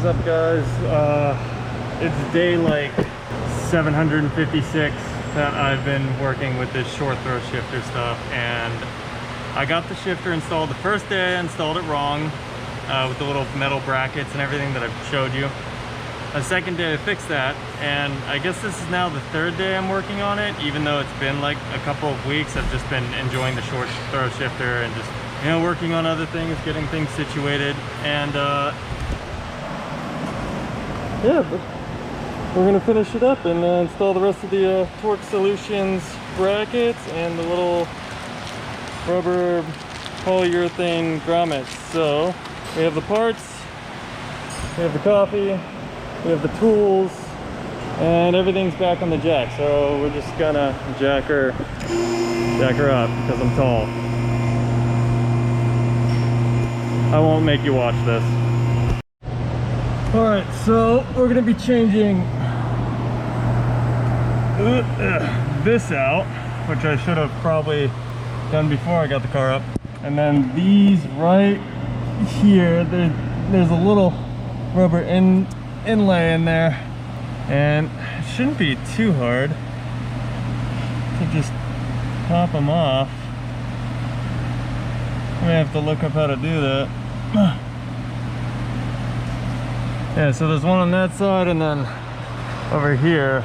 What is up, guys? It's day like 756 that I've been working with this short throw shifter stuff, and I got the shifter installed. The first day I installed it wrong with the little metal brackets and everything that I've showed you. The second day I fixed that, and I guess this is now the third day I'm working on it. Even though it's been like a couple of weeks, I've just been enjoying the short throw shifter and just, you know, working on other things, getting things situated. And yeah, but we're gonna finish it up and install the rest of the Torque Solutions brackets and the little rubber polyurethane grommets. So we have the parts, we have the coffee, we have the tools, and everything's back on the jack. So we're just gonna jack her up because I'm tall. I won't make you watch this. All right, so we're gonna be changing this out, which I should have probably done before I got the car up. And then these right here, there's a little rubber inlay in there, and it shouldn't be too hard to just pop them off. I may have to look up how to do that. Yeah, so there's one on that side and then over here,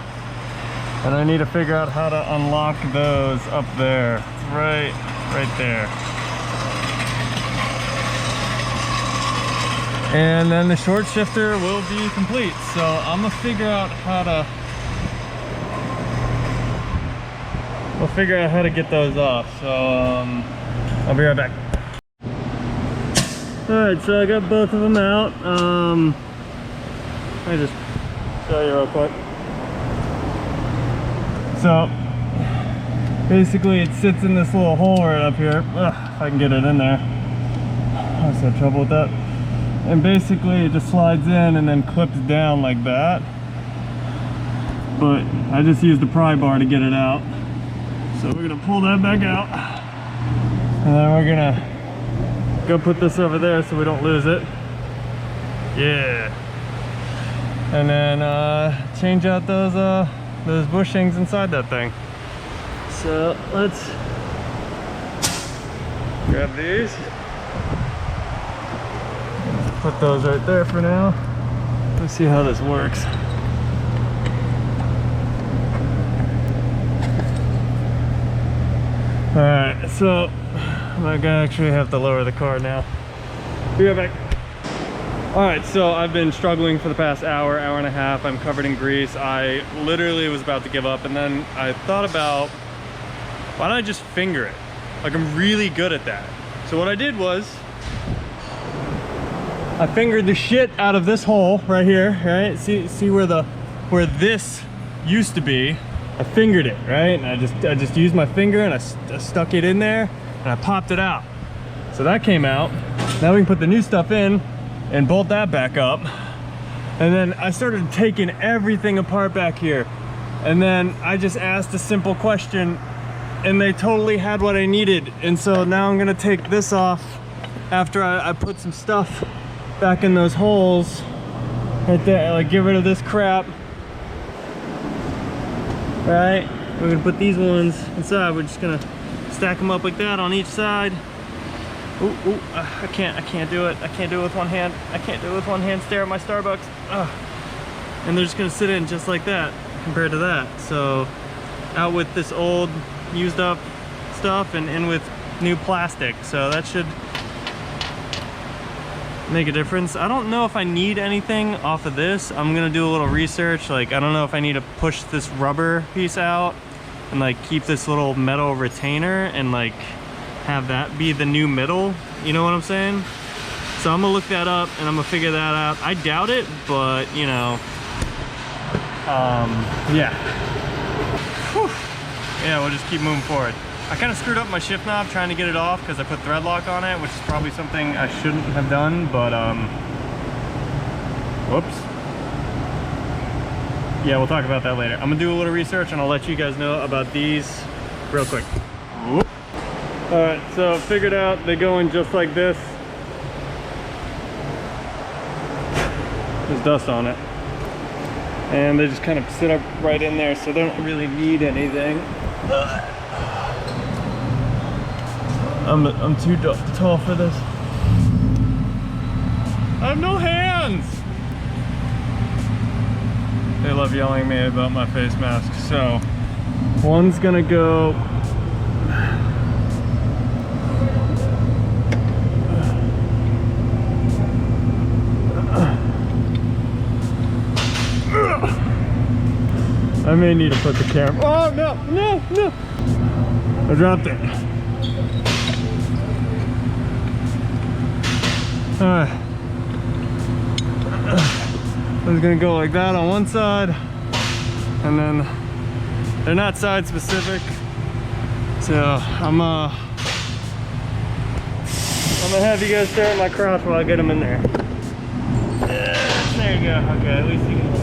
and I need to figure out how to unlock those up there. It's right there. And then the short shifter will be complete. So I'm gonna figure out how to get those off. So I'll be right back. All right, so I got both of them out. Let me just show you real quick. So basically it sits in this little hole right up here. If I can get it in there. I always had trouble with that. And basically it just slides in and then clips down like that. But I just used the pry bar to get it out. So we're gonna pull that back out. And then we're gonna go put this over there so we don't lose it. Yeah. And then change out those bushings inside that thing. So let's grab these. Put those right there for now. Let's see how this works. All right, so I actually have to lower the car now. Be right back. All right, so I've been struggling for the past hour and a half. I'm covered in grease. I literally was about to give up, and then I thought about, why don't I just finger it? Like, I'm really good at that. So what I did was, I fingered the shit out of this hole right here, right? See where this used to be? I fingered it, right? And I just used my finger and I stuck it in there and I popped it out. So that came out. Now we can put the new stuff in and bolt that back up. And then I started taking everything apart back here. And then I just asked a simple question and they totally had what I needed. And so now I'm gonna take this off after I put some stuff back in those holes right there. Like, get rid of this crap. Right? We're gonna put these ones inside. We're just gonna stack them up like that on each side. Ooh, I can't do it. I can't do it with one hand. I can't do it with one hand. Stare at my Starbucks. And they're just gonna sit in just like that compared to that. So out with this old used up stuff and in with new plastic. So that should make a difference. I don't know if I need anything off of this. I'm gonna do a little research. Like, I don't know if I need to push this rubber piece out and like keep this little metal retainer and like have that be the new middle, you know what I'm saying? So I'm gonna look that up and I'm gonna figure that out. I doubt it, but you know, yeah. Whew. Yeah, we'll just keep moving forward. I kind of screwed up my shift knob trying to get it off because I put thread lock on it, which is probably something I shouldn't have done, but whoops. Yeah, we'll talk about that later. I'm gonna do a little research and I'll let you guys know about these real quick. Whoop. All right, so figured out they go in just like this. There's dust on it. And they just kind of sit up right in there, so they don't really need anything. I'm too tall for this. I have no hands! They love yelling at me about my face mask. So, one's gonna go... I may need to put the camera... Oh, no, no, no! I dropped it. Alright. I was gonna go like that on one side, and then they're not side specific. So I'm gonna have you guys stare at my crotch while I get them in there. There you go. Okay, at least you can look.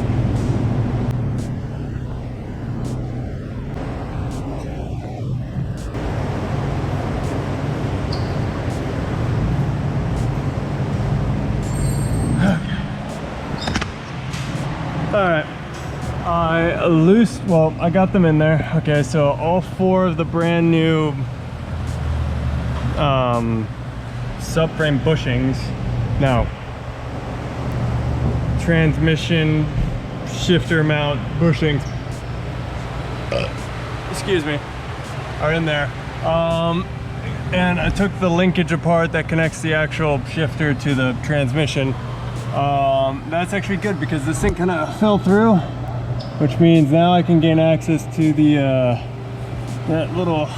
Alright, I got them in there. Okay, so all 4 of the brand new subframe bushings. Now, transmission shifter mount bushings, excuse me, are in there. And I took the linkage apart that connects the actual shifter to the transmission. That's actually good because this thing kind of fell through, which means now I can gain access to the that little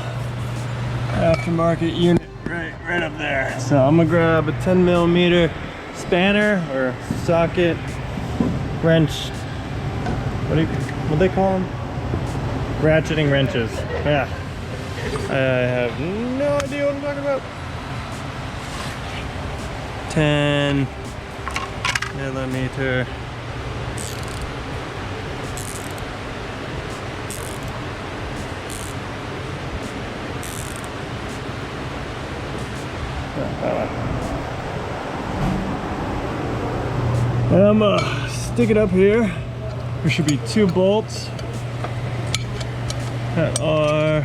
aftermarket unit right up there. So I'm gonna grab a 10mm spanner or socket wrench. What do they call them? Ratcheting wrenches. Yeah. I have no idea what I'm talking about. 10mm. And I'm gonna stick it up here. There should be 2 bolts that are...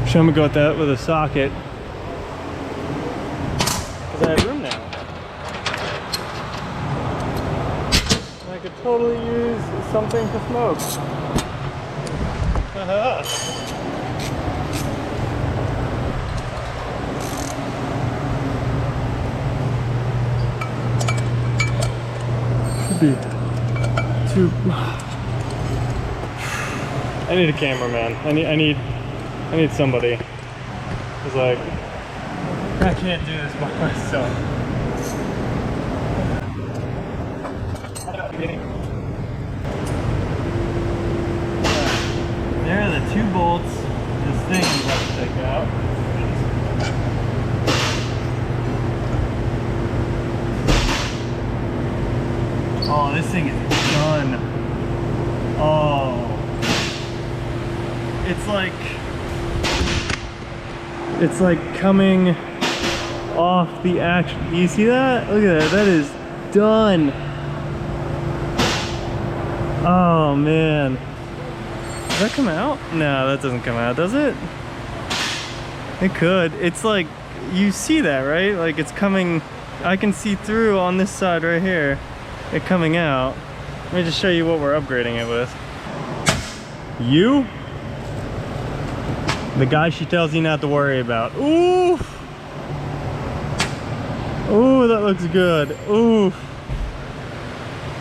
So I'm gonna go with that with a socket. Because I have room now. And I could totally use something to smoke. Should be too... I need a cameraman. I need somebody who's like, I can't do this by myself. There are the 2 bolts this thing is about to take out. Oh, this thing is done. Oh. It's like coming off the action. You see that? Look at that. That is done. Oh man. Does that come out? No, that doesn't come out, does it? It could. It's like, you see that, right? Like it's coming, I can see through on this side right here, it coming out. Let me just show you what we're upgrading it with. You? The guy she tells you not to worry about. Ooh! Ooh, that looks good. Ooh.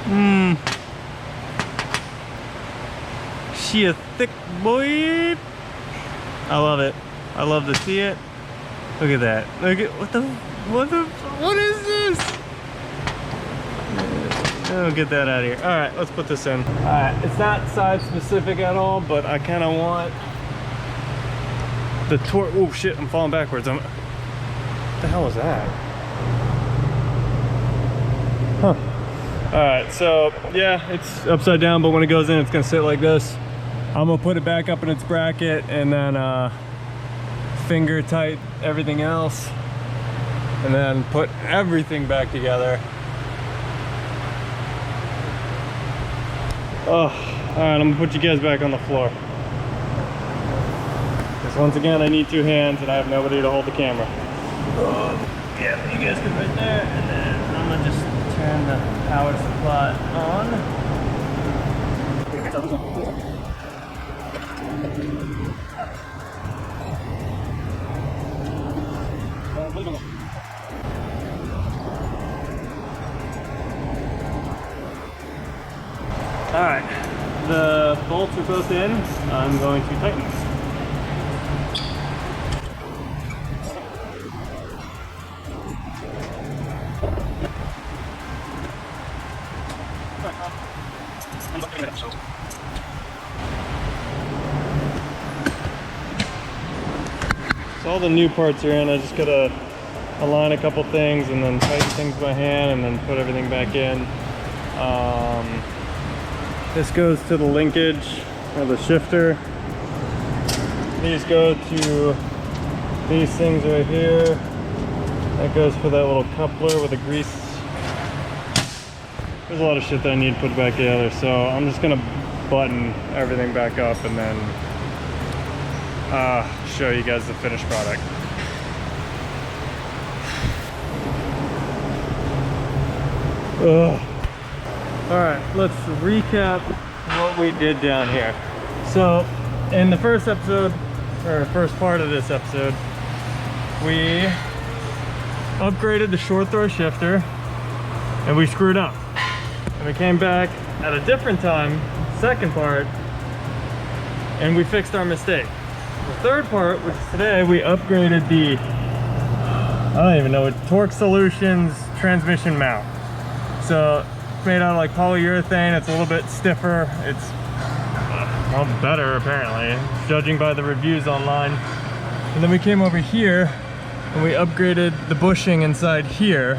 Mmm. She a thick boy. I love it. I love to see it. Look at that. Look at what is this? Oh, get that out of here. All right, let's put this in. All right, it's not side specific at all, but I kind of want the torque. Oh shit, I'm falling backwards. What the hell was that? Huh. All right, so yeah, it's upside down, but when it goes in, it's gonna sit like this. I'm gonna put it back up in its bracket and then finger tight everything else. and then put everything back together. Oh, all right, I'm gonna put you guys back on the floor. Because once again, I need 2 hands and I have nobody to hold the camera. Oh, yeah, you guys can right there, and then I'm gonna just turn the power supply on. All right, the bolts are both in. I'm going to tighten them. So all the new parts are in. I just gotta align a couple things and then tighten things by hand and then put everything back in. This goes to the linkage or the shifter. These go to these things right here. That goes for that little coupler with the grease. There's a lot of shit that I need to put back together, so I'm just gonna button everything back up and then show you guys the finished product. Ugh. All right, let's recap what we did down here. So in the first episode, or first part of this episode, we upgraded the short throw shifter and we screwed up. And we came back at a different time, second part, and we fixed our mistake. The third part, which is today, we upgraded the, I don't even know, Torque Solutions transmission mount. So it's made out of like polyurethane. It's a little bit stiffer. It's well, better apparently, judging by the reviews online. And then we came over here and we upgraded the bushing inside here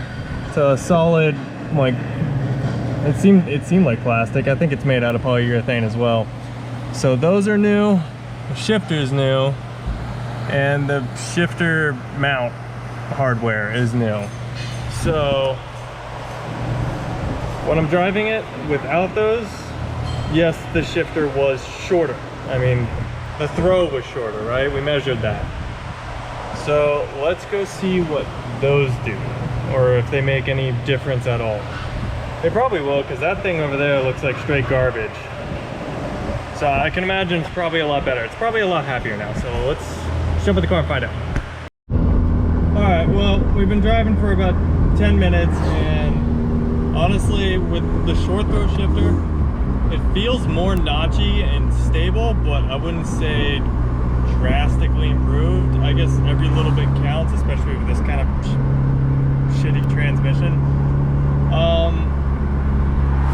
to a solid, like, it seemed like plastic. I think it's made out of polyurethane as well. So those are new, the shifter's new, and the shifter mount hardware is new. So when I'm driving it without those, yes, the shifter was shorter. I mean, the throw was shorter, right? We measured that. So let's go see what those do, or if they make any difference at all. They probably will, because that thing over there looks like straight garbage. So I can imagine it's probably a lot better. It's probably a lot happier now. So let's jump in the car and find out. All right, well, we've been driving for about 10 minutes, and honestly, with the short throw shifter, it feels more notchy and stable, but I wouldn't say drastically improved. I guess every little bit counts, especially with this kind of shitty transmission.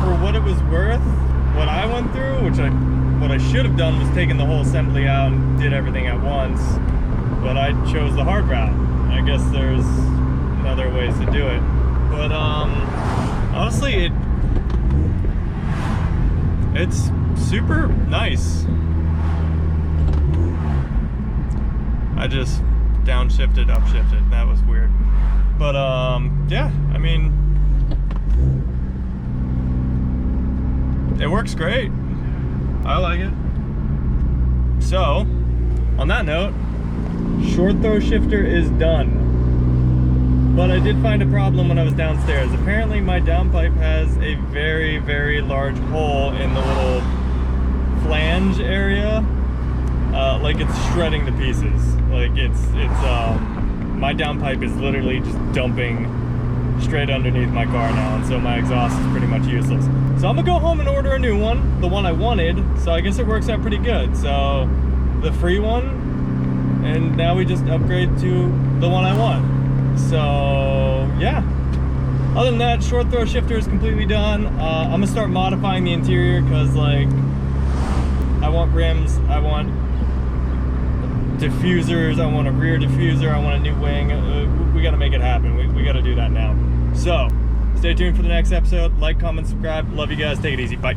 For what it was worth, what I went through, what I should have done was taken the whole assembly out and did everything at once, but I chose the hard route. I guess there's other ways to do it, but honestly, it's super nice. I just downshifted, upshifted. That was weird. But yeah, I mean, it works great. I like it. So, on that note, short throw shifter is done. But I did find a problem when I was downstairs. Apparently my downpipe has a very, very large hole in the little flange area. Like it's shredding to pieces. Like my downpipe is literally just dumping straight underneath my car now, and so my exhaust is pretty much useless. So I'm gonna go home and order a new one, the one I wanted, so I guess it works out pretty good. So the free one, and now we just upgrade to the one I want. So yeah, other than that, short throw shifter is completely done. I'm gonna start modifying the interior, because like I want rims, I want diffusers, I want a rear diffuser, I want a new wing. We got to make it happen. We got to do that now. So stay tuned for the next episode. Like, comment, subscribe. Love you guys. Take it easy. Bye.